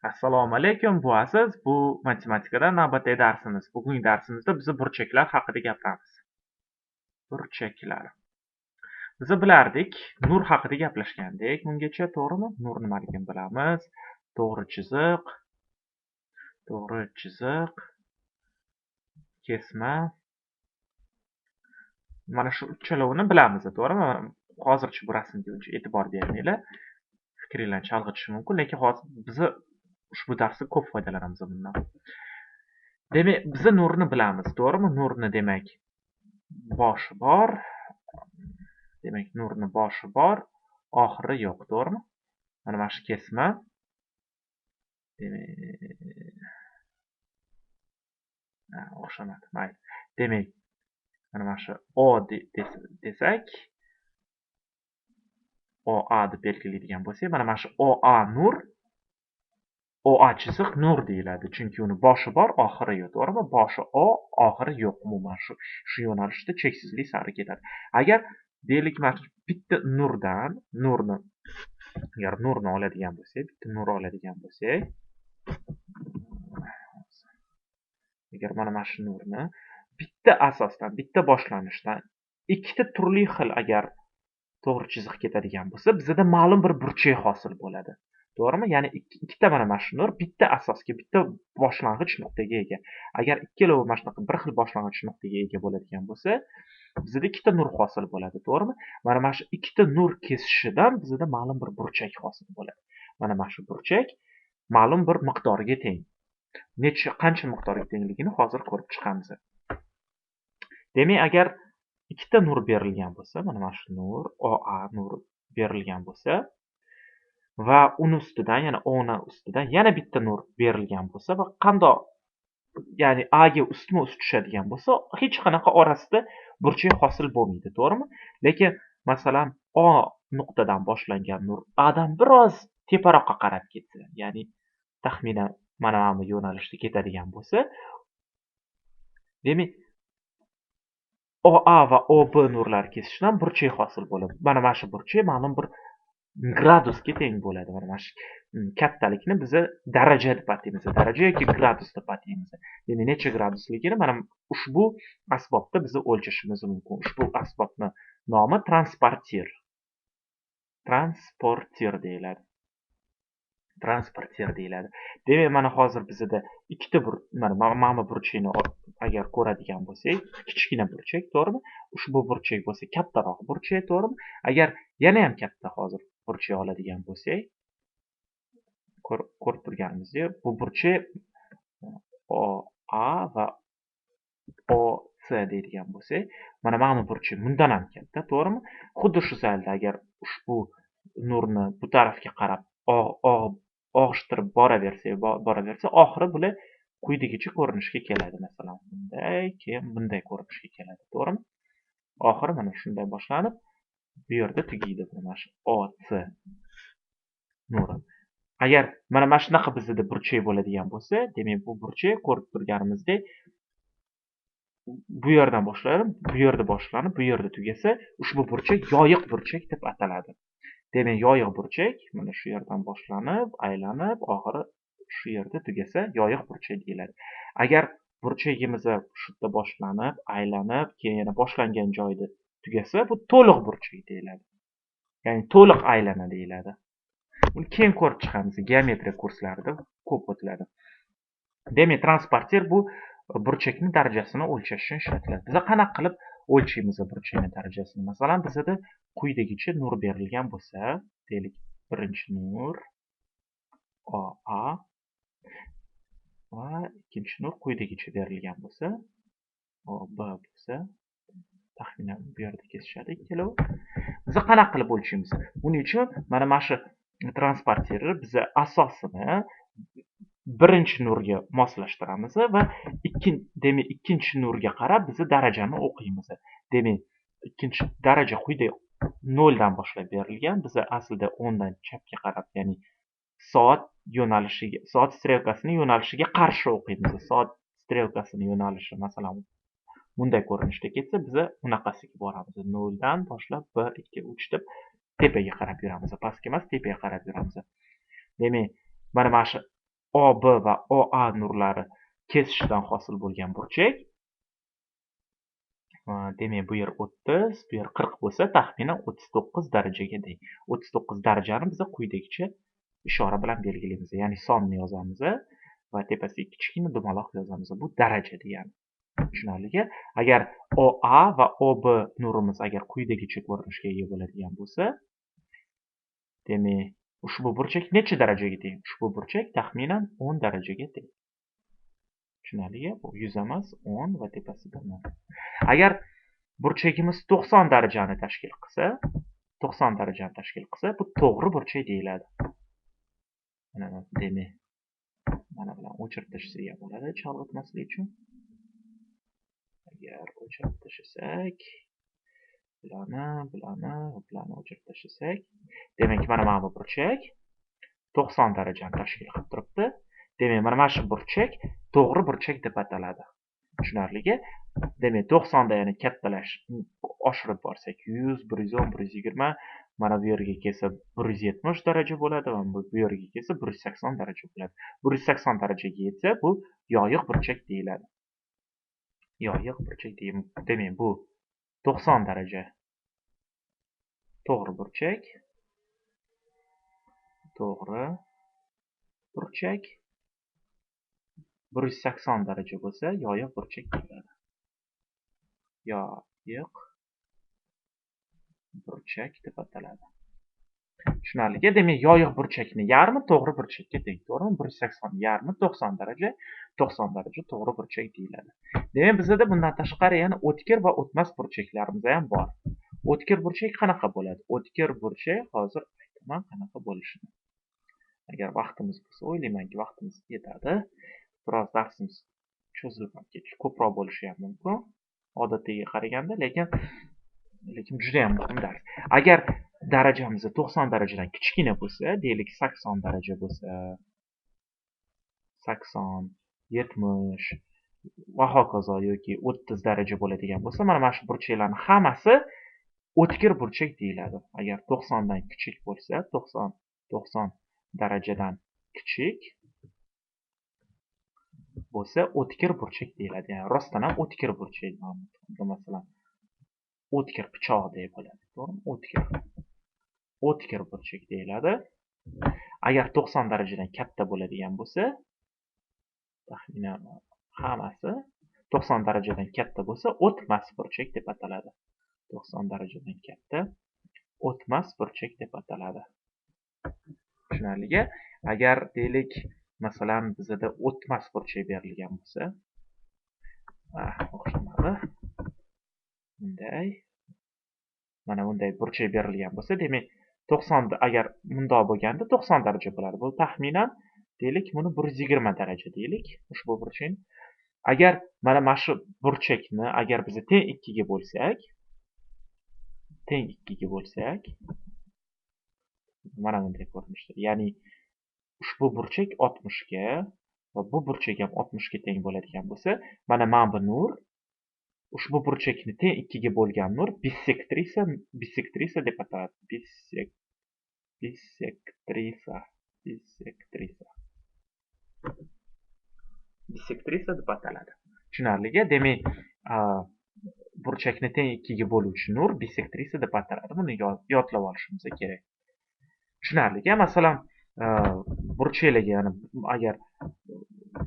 Assalomu alaykum buasiz. Bu matematikada navbatdagi darsimiz. Bugungi darsimizda biz burchaklar haqida gapiramiz. Burchaklar. Biz bilardik, nur haqida gaplashgandik bungacha, to'g'rimi? Nur nimaligini bilamiz. To'g'ri chiziq, kesma. Mana shu uchalovini bilamiz, to'g'rimi? Hozircha bu rasmga uncha e'tibor bermanglar. Fikringlarni chalg'itishi mumkin, lekin hozir biz ushbu darsda ko'p foydalanamiz bundan. Demak, biz nurni bilamiz, to'g'rimi? Nurni demak boshi bor. Demak, nurni boshi bor, oxiri yo'q, to'g'rimi? Mana mana shu kesma. Demak, o'xshamadi. Mayli. Demak, mana mana shu O desak, OA deb belgilaydigan bo'lsak, mana mana shu OA nur, OA chiziq nur deyiladi. Chunki uni boshi bor, oxiri yo'q, to'g'rimi? Boshi O, oxiri yo'q. Umuman shu yo'nalishda cheksizlik sari ketadi. Agar deylik, mana bitta nurdan agar nurni oladigan bo'lsak, agar mana shu nurni bitta asosdan, bitta boshlanishdan ikkita turli xil agar to'g'ri chiziq ketadigan bo'lsa, bizda ma'lum bir burchak hosil bo'ladi. To'g'rimi? Ya'ni ikkita mana shu nur bitta asosga, bitta boshlang'ich nuqtaga ega. Agar ikkalovi mana shunaqa bir xil boshlang'ich nuqtaga ega bo'ladigan bo'lsa, bizda ikkita nur hosil bo'ladi, to'g'rimi? Mana shu ikkita nur kesishidan bizda ma'lum bir burchak hosil bo'ladi. Mana shu burchak ma'lum bir miqdorga teng. Qancha miqdorga tengligini hozir ko'rib chiqamiz. Demak, agar ikkita nur berilgan bo'lsa, mana shu nur, OA nur berilgan bo'lsa va uni ustidan, ya'ni O'ni ustidan yana bitta nur berilgan bo'lsa va qandoq, ya'ni A ga ustma-ust tushadigan bo'lsa, hech qanaqa orasida burchak hosil bo'lmaydi, to'g'rimi? Lekin masalan, O nuqtadan boshlangan nur A'dan biroz teparoqqa qarab ketsa, ya'ni taxminan mana bu yo'nalishda ketadigan bo'lsa, demak, OA va OB nurlar kesishidan burchak hosil bo'ladi. Mana shu burchak ma'lum bir gradusga teng bo'ladi. Mana shu kattalikni biz daraja deb ataymiz. Daraja yoki gradus deb ataymiz. Demak, necha gradusligini mana ushbu asbobda biz o'lchashimiz mumkin. Ushbu asbobni nomi transportir. Transportir deyiladi. Demak, mana hozir bizda ikkita mana burchakni agar ko'radigan bo'lsak, kichkina burchak, to'g'rimi? Ushbu burchak bo'lsa kattaroq burchak, to'g'rimi? Agar yana ham katta hozir burchak oladigan bo'lsak, ko'rib turganimizdek, bu burchak OA va OC deydigan bo'lsak, mana burchak bundan ham katta, to'g'rimi? Xuddi shu zaylda agar ushbu nurni bu tarafga qarab og'ishtirib boraversa, oxiri bular quyidagicha ko'rinishga keladi. Masalan, bunday, keyin bunday ko'rinishga keladi, to'g'rimi? Oxiri mana shunday boshlanib, bu yerda tugaydi. Mana shu OC nuri. Agar mana shunaqa bizda burchak bo'ladigan bo'lsa, demak, bu burchak ko'rib turganimizdek bu yerdan boshlanib, bu yerda boshlanib, bu yerda tugasa, ushbu burchak yoyiq burchak deb ataladi. Demak, yoyiq burchak mana shu yerdan boshlanib, aylanib, oxiri shu yerda tugasa, yoyiq burchak deyiladi. Agar burchagimiz shu yerda boshlanib, aylanib, keyin yana boshlangan joyda tugasa, bu to'liq burchak deyiladi. Ya'ni to'liq aylana deyiladi. Buni keyin ko'rib chiqamiz. Geometriya kurslarida ko'p o'tiladi. Demak, transportir bu burchakni darajasini o'lchash uchun ishlatiladi. Biz qanaqa qilib o'lchaymiz burchakni darajasini? Masalan, bizda quyidagicha nur berilgan bo'lsa, deylik, birinchi nur OA va ikkinchi nur quyidagicha berilgan bo'lsa, OB bo'lsa, taxminan bu yerda kesishadi ikkalovi. Biz qanaqa qilib o'lchaymiz? Buning uchun mana shu transportirni biz asosini birinchi nurga moslashtiramiz va ikkinchi nurga qarab biz darajani o'qiymiz. Demak, ikkinchi daraja quyida 0 dan boshlab berilgan. Biz aslida 10 dan chapga qarab, ya'ni soat yo'nalishiga, soat strelkasining yo'nalishiga qarshi o'qiymiz. Soat strelkasining yo'nalishi masalan bunday ko'rinishda ketsa, biz bunaqasiga boramiz. 0 dan boshlab 1, 2, 3 deb tepaga qarab yuramiz. Pastga emas, tepaga qarab yuramiz. Demak, mana shu OB va OA nurlari kesishidan hosil bo'lgan burchak. Demak, bu yer 30, bu yer 40 bo'lsa, taxminan 39 darajaga teng. 39 darajani biz quyidagicha ishora bilan belgilaymiz. Ya'ni sonni yozamiz va tepasiga kichkina dumaloq yozamiz. Bu daraja degani. Tushunarliki? Agar OA va OB nurimiz agar quyidagicha ko'rinishga ega bo'ladigan bo'lsa, demak, ushbu burchak necha darajaga teng? Ushbu burchak taxminan 10 darajaga teng. Tushunarliki? Bu 100 emas, 10 va tepasida 0. Agar burchagimiz 90 darajani tashkil qilsa, bu to'g'ri burchak deyiladi. Mana demak, mana bilan o'chirib tashlasak bo'ladi, chalg'itmaslik uchun. Agar o'chirib tashlasak, bularni o'chirib tashlasak, demak, mana bu burchak 90 darajani tashkil qilib turibdi. Demak, mana shu burchak to'g'ri burchak deb ataladi. Tushunarliki? Demak, 90 da yana kattalash, oshirib borsak 100, 110, 120, mana bu yerga kelsa 170 daraja bo'ladi va bu yerga kelsa 180 daraja bo'ladi. 180 darajaga yetsa, bu yoyiq burchak deyiladi. Yoyiq burchak deymiz. Demak, bu 90 daraja to'g'ri burchak. To'g'ri burchak. 180 daraja bo'lsa, yoyiq burchak deyiladi. Yoyiq burchak deb ataladi. Tushunarliki? Demak, yoyiq burchakni yarmi to'g'ri burchakka teng. To'g'rimi? 180 yarmi 90 daraja. 90 daraja to'g'ri burchak deyiladi. Demak, bizda bundan tashqari yana o'tkir va o'tmas burchaklarimiz ham bor. O'tkir burchak qanaqa bo'ladi? O'tkir burchak hozir aytaman qanaqa bo'lishini. Agar vaqtimiz bo'lsa, o'ylaymanki vaqtimiz yetadi. Biroz darsimiz cho'zilib ketishi ko'proq bo'lishi ham mumkin. Odatiga qaraganda, lekin juda ham muhim dars. Agar darajamiz 90 darajadan kichkina bo'lsa, deylik 80 daraja bo'lsa, 80, 70 va hokazo yoki 30 daraja bo'ladigan bo'lsa, mana shu burchaklarning hammasi o'tkir burchak deyiladi. Agar 90 dan kichik bo'lsa, 90 darajadan kichik bo'lsa, o'tkir burchak deyiladi. Ya'ni rostdan ham o'tkir burchak. Masalan, o'tkir pichoq deb bo'ladi. To'g'rimi? O'tkir burchak deyiladi. Agar 90 darajadan katta bo'ladigan bo'lsa, taxminan hammasi 90 darajadan katta bo'lsa, o'tmas burchak deb ataladi. 90 darajadan katta o'tmas burchak deb ataladi. Tushunarliki? Agar deylik, masalan, bizda o'tmas burchak berilgan bo'lsa, o'xshamadi. Mana bunday burchak berilgan bo'lsa, demak, 90 agar bundoq bo'lganda 90 daraja bo'ladi. Bu taxminan deylik, buni 120 daraja deylik, ushbu burchakni. Agar mana shu burchakni agar biz teng 2 ga bo'lsak, mana bunday ko'rinishda. Ya'ni ushbu burchak 60 ga va bu burchak ham 60 ga teng bo'ladigan bo'lsa, mana bu nur ushbu burchakni teng 2 ga bo'lgan nur bisektrisa deb ataladi. Bisektrisa deb ataladi. Tushunarliki? Demak, burchakni teng 2 ga bo'luvchi nur bisektrisa deb ataladi. Buni yodlab olishimiz kerak. Tushunarliki? Masalan, burchaklarga agar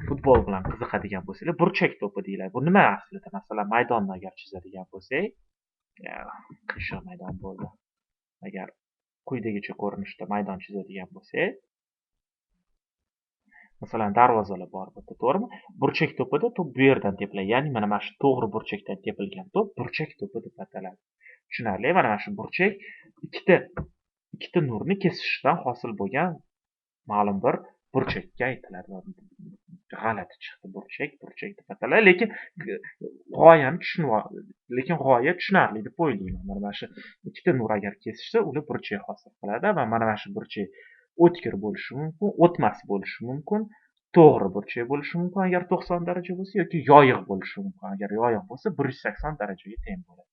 futbol bilan qiziqadigan bo'lsangiz, burchak to'pi deyiladi. Bu nima aslida? Masalan, maydonni agar chizadigan bo'lsak, qiyshiq maydon bo'ldi. Agar quyidagicha ko'rinishda maydon chizadigan bo'lsak, masalan, darvozalar bor bo'ldi, to'g'rimi? Burchak to'pida to'p bu yerdan tepiladi. Ya'ni mana shu to'g'ri burchakdan tepilgan to'p burchak to'pi deb ataladi. Tushunarli? Mana shu burchak ikkita nurni kesishidan hosil bo'lgan ma'lum bir burchakka aytiladi. G'alati chiqdi, burchak deb ataladi, lekin g'oya tushunarli deb o'ylayman. Mana shu ikkita nur agar kesishsa, ular burchak hosil qiladi va mana shu burchak o'tkir bo'lishi mumkin, o'tmas bo'lishi mumkin, to'g'ri burchak bo'lishi mumkin agar 90 daraja bo'lsa yoki yoyiq bo'lishi mumkin. Agar yoyiq bo'lsa 180 darajaga teng bo'ladi.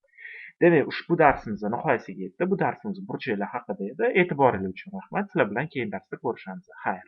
Demak, ushbu darsimiz nihoyasiga yetdi. Bu darsimiz burchaklar haqida edi. E'tiboringiz uchun rahmat. Sizlar bilan keyingi darsda ko'rishamiz. Xayr.